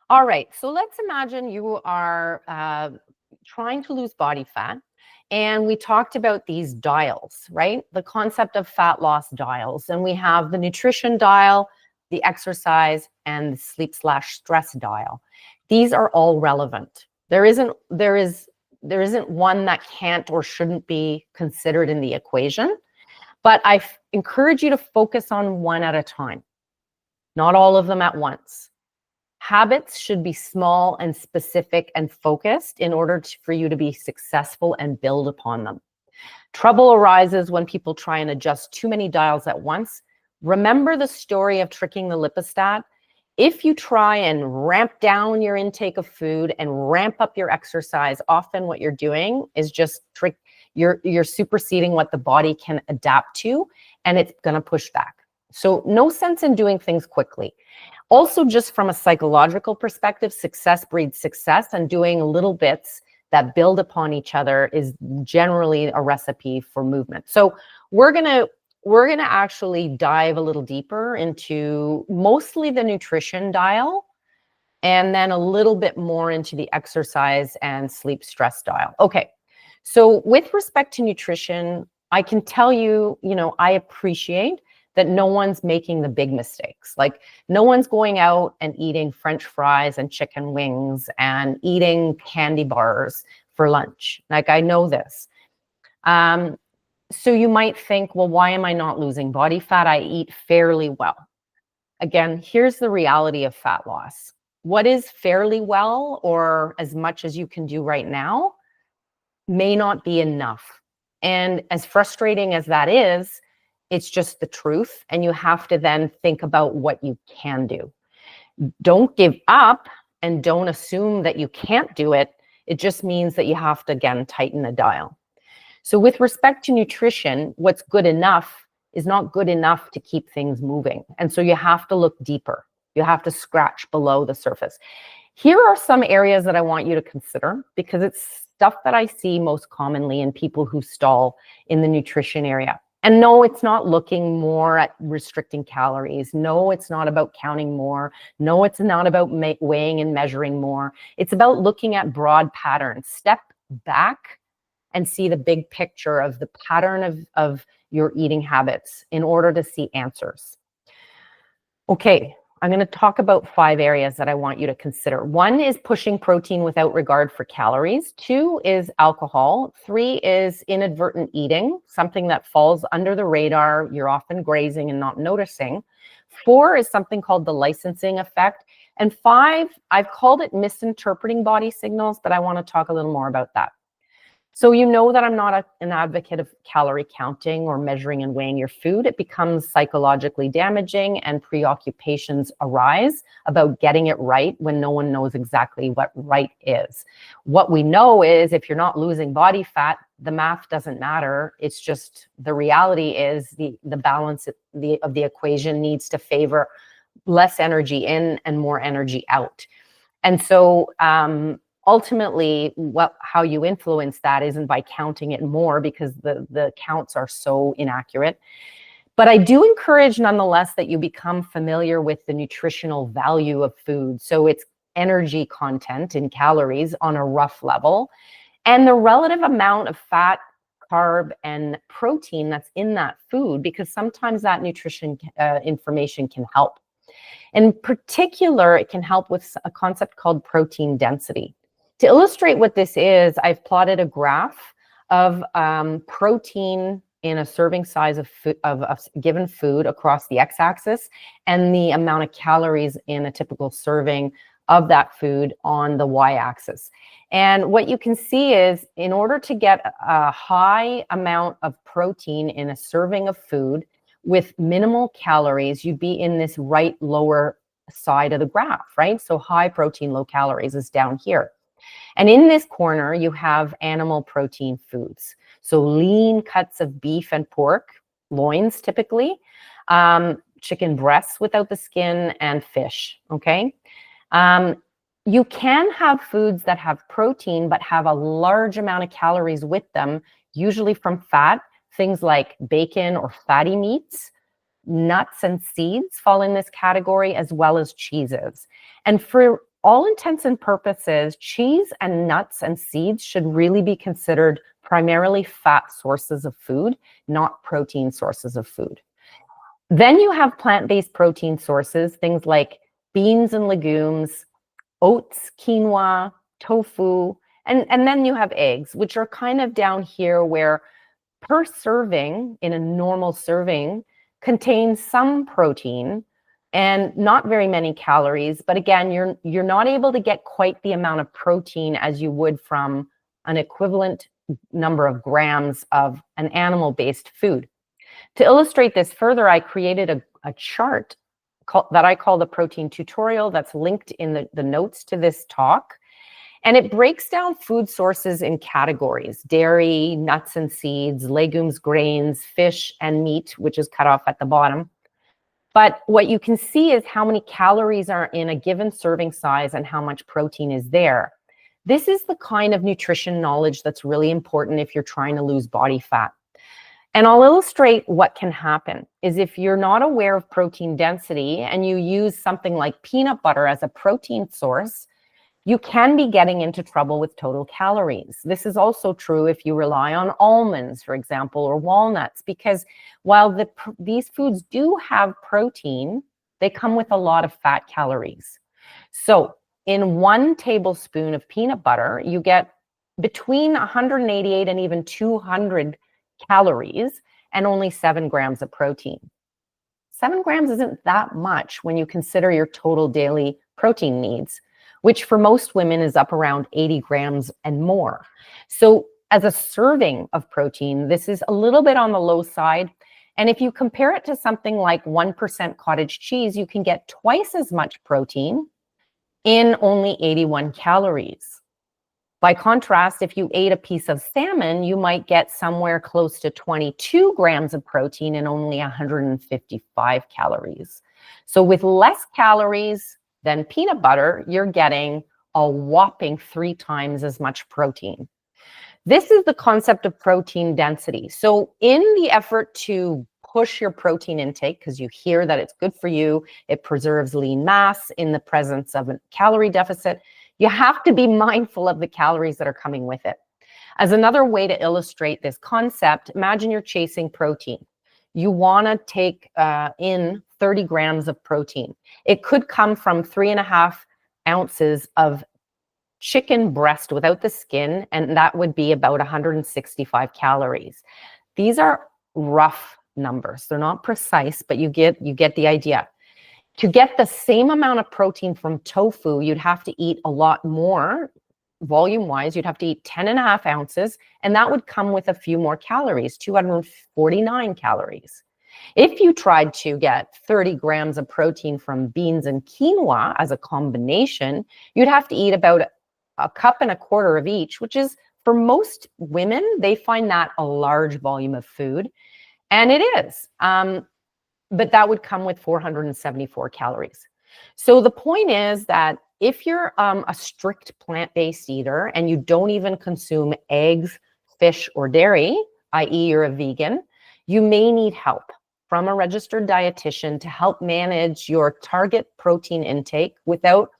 All right, so let's imagine you are trying to lose body fat. And we talked about these dials, right? The concept of fat loss dials. And we have the nutrition dial, the exercise, and the sleep/stress dial. These are all relevant. There isn't one that can't or shouldn't be considered in the equation. But I encourage you to focus on one at a time, not all of them at once. Habits should be small and specific and focused in order for you to be successful and build upon them. Trouble arises when people try and adjust too many dials at once. Remember the story of tricking the lipostat? If you try and ramp down your intake of food and ramp up your exercise, often what you're doing is just you're superseding what the body can adapt to, and it's going to push back. So no sense in doing things quickly. Also, just from a psychological perspective, success breeds success, and doing little bits that build upon each other is generally a recipe for movement. So we're gonna actually dive a little deeper into mostly the nutrition dial, and then a little bit more into the exercise and sleep stress dial. Okay, so with respect to nutrition, I can tell you, I appreciate that no one's making the big mistakes. Like, no one's going out and eating French fries and chicken wings and eating candy bars for lunch. Like, I know this. So you might think, well, why am I not losing body fat? I eat fairly well. Again, here's the reality of fat loss. What is fairly well, or as much as you can do right now, may not be enough. And as frustrating as that is, it's just the truth, and you have to then think about what you can do. Don't give up and don't assume that you can't do it. It just means that you have to, again, tighten the dial. So with respect to nutrition, what's good enough is not good enough to keep things moving. And so you have to look deeper. You have to scratch below the surface. Here are some areas that I want you to consider, because it's stuff that I see most commonly in people who stall in the nutrition area. And no, it's not looking more at restricting calories. No, it's not about counting more. No, it's not about weighing and measuring more. It's about looking at broad patterns. Step back and see the big picture of the pattern of your eating habits in order to see answers. Okay, I'm going to talk about 5 areas that I want you to consider. 1 is pushing protein without regard for calories. 2 is alcohol. 3 is inadvertent eating, something that falls under the radar. You're often grazing and not noticing. 4 is something called the licensing effect. And 5, I've called it misinterpreting body signals, but I want to talk a little more about that. So you know that I'm not an advocate of calorie counting or measuring and weighing your food. It becomes psychologically damaging, and preoccupations arise about getting it right when no one knows exactly what right is. What we know is if you're not losing body fat, the math doesn't matter. It's just the reality is the balance of the equation needs to favor less energy in and more energy out. And so ultimately, how you influence that isn't by counting it more, because the counts are so inaccurate. But I do encourage, nonetheless, that you become familiar with the nutritional value of food. So it's energy content in calories on a rough level, and the relative amount of fat, carb, and protein that's in that food, because sometimes that nutrition information can help. In particular, it can help with a concept called protein density. To illustrate what this is, I've plotted a graph of protein in a serving size of a given food across the x-axis, and the amount of calories in a typical serving of that food on the y-axis. And what you can see is, in order to get a high amount of protein in a serving of food with minimal calories, you'd be in this right lower side of the graph, right? So high protein, low calories is down here. And in this corner, you have animal protein foods. So lean cuts of beef and pork, loins typically, chicken breasts without the skin, and fish, okay? You can have foods that have protein but have a large amount of calories with them, usually from fat. Things like bacon or fatty meats, nuts and seeds fall in this category, as well as cheeses. And for all intents and purposes, cheese and nuts and seeds should really be considered primarily fat sources of food, not protein sources of food. Then you have plant-based protein sources, things like beans and legumes, oats, quinoa, tofu, and then you have eggs, which are kind of down here where per serving in a normal serving contains some protein and not very many calories. But again, you're not able to get quite the amount of protein as you would from an equivalent number of grams of an animal-based food. To illustrate this further, I created a chart that I call the protein tutorial that's linked in the notes to this talk. And it breaks down food sources in categories: dairy, nuts and seeds, legumes, grains, fish, and meat, which is cut off at the bottom. But what you can see is how many calories are in a given serving size and how much protein is there. This is the kind of nutrition knowledge that's really important if you're trying to lose body fat. And I'll illustrate what can happen is if you're not aware of protein density and you use something like peanut butter as a protein source, you can be getting into trouble with total calories. This is also true if you rely on almonds, for example, or walnuts, because while these foods do have protein, they come with a lot of fat calories. So in 1 tablespoon of peanut butter, you get between 188 and even 200 calories and only 7 grams of protein. 7 grams isn't that much when you consider your total daily protein needs, which for most women is up around 80 grams and more. So as a serving of protein, this is a little bit on the low side. And if you compare it to something like 1% cottage cheese, you can get twice as much protein in only 81 calories. By contrast, if you ate a piece of salmon, you might get somewhere close to 22 grams of protein and only 155 calories. So with less calories than peanut butter, you're getting a whopping 3 times as much protein. This is the concept of protein density. So in the effort to push your protein intake, because you hear that it's good for you, it preserves lean mass in the presence of a calorie deficit, you have to be mindful of the calories that are coming with it. As another way to illustrate this concept, imagine you're chasing protein. You want to take in 30 grams of protein. It could come from 3.5 ounces of chicken breast without the skin, and that would be about 165 calories. These are rough numbers. They're not precise, but you get the idea. To get the same amount of protein from tofu, you'd have to eat a lot more volume-wise. You'd have to eat 10.5 ounces, and that would come with a few more calories, 249 calories. If you tried to get 30 grams of protein from beans and quinoa as a combination, you'd have to eat about 1.25 cups of each, which is, for most women, they find that a large volume of food. And it is. But that would come with 474 calories. So the point is that if you're a strict plant-based eater and you don't even consume eggs, fish, or dairy, i.e. you're a vegan, you may need help from a registered dietitian to help manage your target protein intake without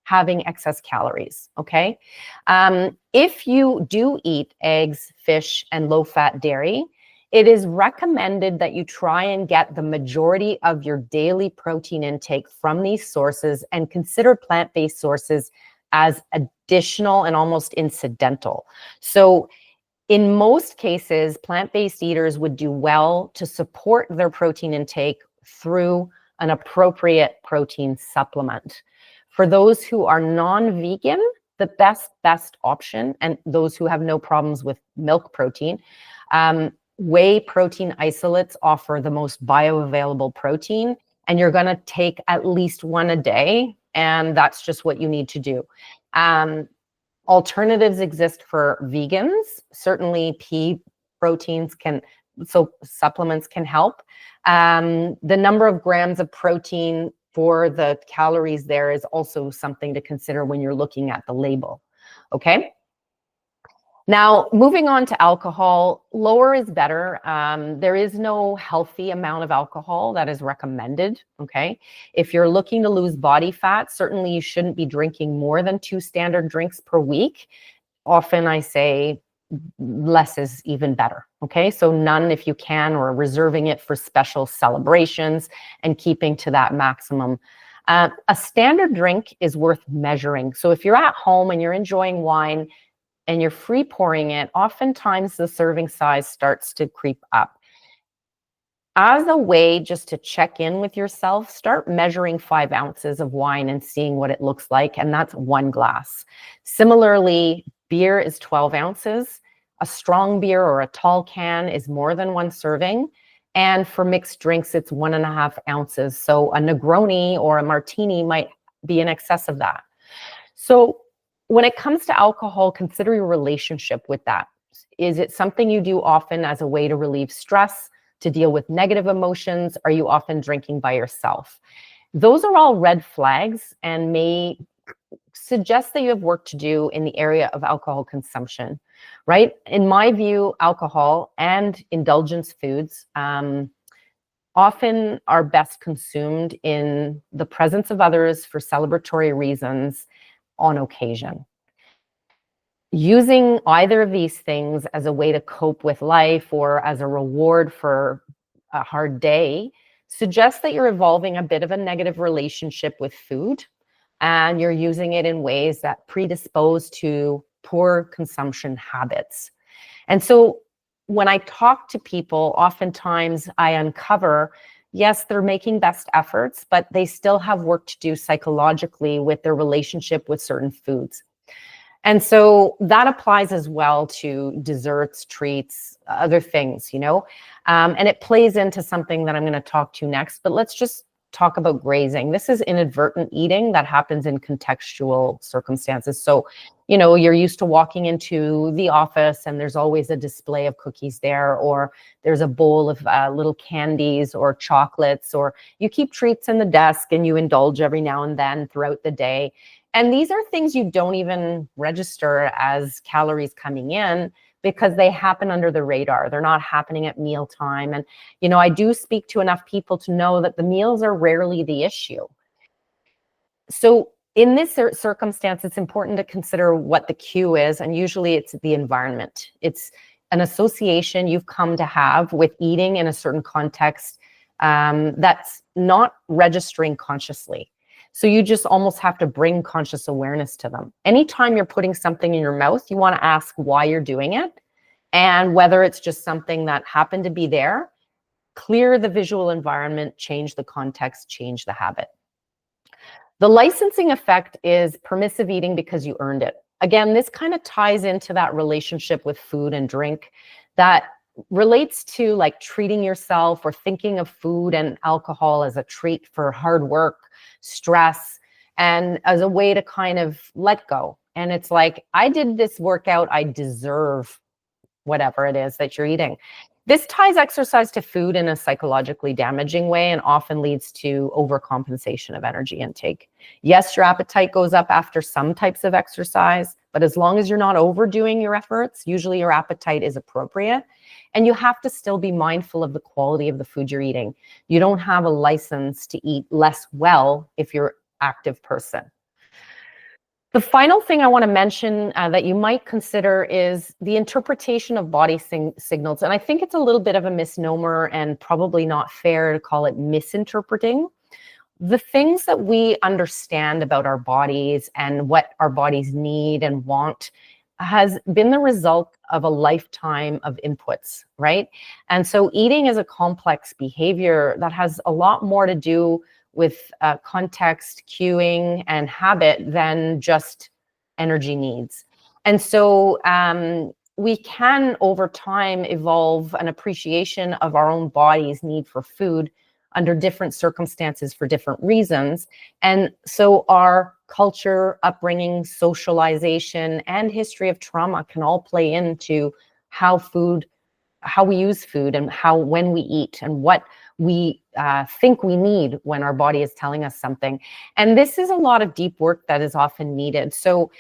having excess calories, okay? If you do eat eggs, fish, and low-fat dairy, it is recommended that you try and get the majority of your daily protein intake from these sources and consider plant-based sources as additional and almost incidental. So in most cases, plant-based eaters would do well to support their protein intake through an appropriate protein supplement. For those who are non-vegan, the best option, and those who have no problems with milk protein, whey protein isolates offer the most bioavailable protein, and you're going to take at least 1 a day, and that's just what you need to do. Alternatives exist for vegans. Certainly pea proteins so supplements can help. The number of grams of protein for the calories there is also something to consider when you're looking at the label, okay? Now, moving on to alcohol, lower is better. There is no healthy amount of alcohol that is recommended, okay? If you're looking to lose body fat, certainly you shouldn't be drinking more than 2 standard drinks per week. Often I say less is even better, okay? So none if you can, or reserving it for special celebrations and keeping to that maximum. A standard drink is worth measuring. So if you're at home and you're enjoying wine, and you're free pouring it, oftentimes the serving size starts to creep up. As a way just to check in with yourself, start measuring 5 ounces of wine and seeing what it looks like, and that's 1 glass. Similarly, beer is 12 ounces. A strong beer or a tall can is more than 1 serving. And for mixed drinks, it's 1.5 ounces. So a Negroni or a martini might be in excess of that. So when it comes to alcohol, consider your relationship with that. Is it something you do often as a way to relieve stress, to deal with negative emotions? Are you often drinking by yourself? Those are all red flags and may suggest that you have work to do in the area of alcohol consumption, right? In my view, alcohol and indulgence foods often are best consumed in the presence of others for celebratory reasons on occasion. Using either of these things as a way to cope with life or as a reward for a hard day suggests that you're evolving a bit of a negative relationship with food, and you're using it in ways that predispose to poor consumption habits. And so when I talk to people, oftentimes I uncover, yes, they're making best efforts, but they still have work to do psychologically with their relationship with certain foods. And so that applies as well to desserts, treats, other things, and it plays into something that I'm going to talk to next, but let's just talk about grazing. This is inadvertent eating that happens in contextual circumstances. So, you're used to walking into the office and there's always a display of cookies there, or there's a bowl of little candies or chocolates, or you keep treats in the desk and you indulge every now and then throughout the day. And these are things you don't even register as calories coming in because they happen under the radar. They're not happening at mealtime. And, I do speak to enough people to know that the meals are rarely the issue. So in this circumstance, it's important to consider what the cue is. And usually it's the environment. It's an association you've come to have with eating in a certain context that's not registering consciously. So you just almost have to bring conscious awareness to them. Anytime you're putting something in your mouth, you want to ask why you're doing it and whether it's just something that happened to be there. Clear the visual environment, change the context, change the habit. The licensing effect is permissive eating because you earned it. Again, this kind of ties into that relationship with food and drink that relates to like treating yourself or thinking of food and alcohol as a treat for hard work, stress, and as a way to kind of let go. And it's like, I did this workout, I deserve whatever it is that you're eating. This ties exercise to food in a psychologically damaging way and often leads to overcompensation of energy intake. Yes, your appetite goes up after some types of exercise, but as long as you're not overdoing your efforts, usually your appetite is appropriate. And you have to still be mindful of the quality of the food you're eating. You don't have a license to eat less well if you're an active person. The final thing I want to mention that you might consider is the interpretation of body signals. And I think it's a little bit of a misnomer and probably not fair to call it misinterpreting. The things that we understand about our bodies and what our bodies need and want has been the result of a lifetime of inputs, right? And so eating is a complex behavior that has a lot more to do with context, cueing, and habit than just energy needs. And so we can, over time, evolve an appreciation of our own body's need for food under different circumstances for different reasons. And so our culture, upbringing, socialization, and history of trauma can all play into how we use food and when we eat and what we think we need when our body is telling us something. And this is a lot of deep work that is often needed. So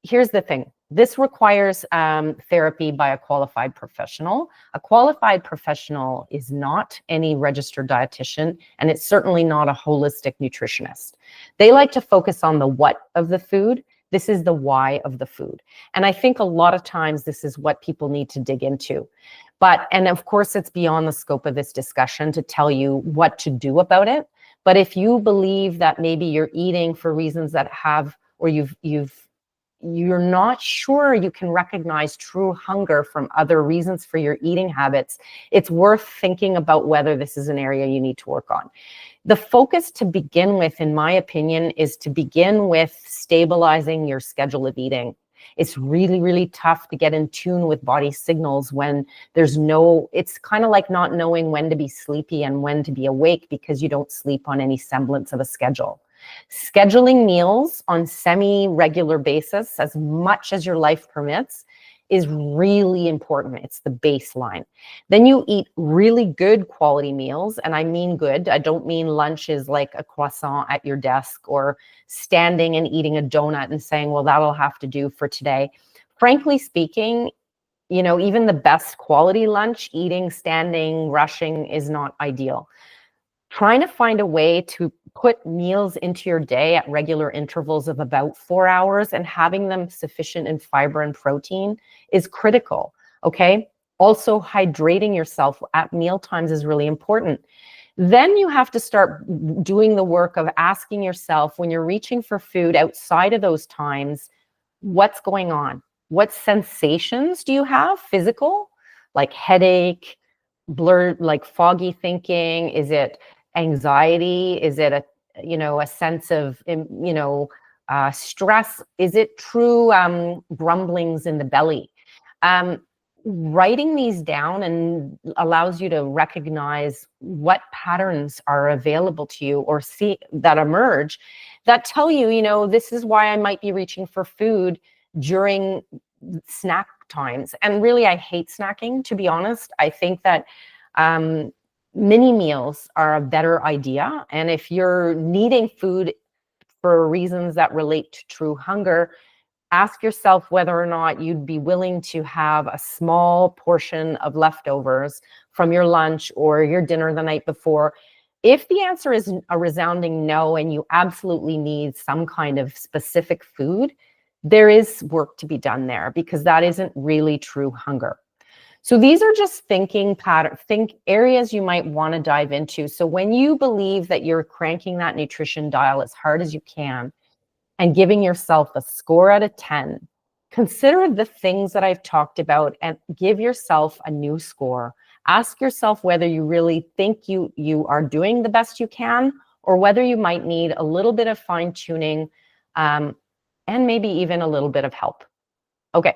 here's the thing. This requires therapy by a qualified professional. A qualified professional is not any registered dietitian, and it's certainly not a holistic nutritionist. They like to focus on the what of the food. This is the why of the food. And I think a lot of times this is what people need to dig into. And of course, it's beyond the scope of this discussion to tell you what to do about it. But if you believe that maybe you're eating for reasons that have, or you're not sure you can recognize true hunger from other reasons for your eating habits, it's worth thinking about whether this is an area you need to work on. The focus to begin with, in my opinion, is to begin with stabilizing your schedule of eating. It's really, really tough to get in tune with body signals when it's kind of like not knowing when to be sleepy and when to be awake because you don't sleep on any semblance of a schedule. Scheduling meals on semi-regular basis, as much as your life permits, is really important. It's the baseline. Then you eat really good quality meals, and I mean good. I don't mean lunch is like a croissant at your desk or standing and eating a donut and saying, well, that'll have to do for today. Frankly speaking, even the best quality lunch, eating, standing, rushing is not ideal. Trying to find a way to put meals into your day at regular intervals of about 4 hours and having them sufficient in fiber and protein is critical, okay? Also, hydrating yourself at meal times is really important. Then you have to start doing the work of asking yourself, when you're reaching for food outside of those times, what's going on? What sensations do you have, physical, like headache, blurred, like foggy thinking? Is it anxiety? Is it a sense of stress? Is it true grumblings in the belly? Writing these down and allows you to recognize what patterns are available to you or see that emerge that tell you, this is why I might be reaching for food during snack times. And really, I hate snacking, to be honest. I think that mini meals are a better idea. And if you're needing food for reasons that relate to true hunger, ask yourself whether or not you'd be willing to have a small portion of leftovers from your lunch or your dinner the night before. If the answer is a resounding no, and you absolutely need some kind of specific food, there is work to be done there, because that isn't really true hunger. So these are just thinking areas you might want to dive into. So when you believe that you're cranking that nutrition dial as hard as you can and giving yourself a score out of 10, consider the things that I've talked about and give yourself a new score. Ask yourself whether you really think you are doing the best you can, or whether you might need a little bit of fine tuning and maybe even a little bit of help. Okay.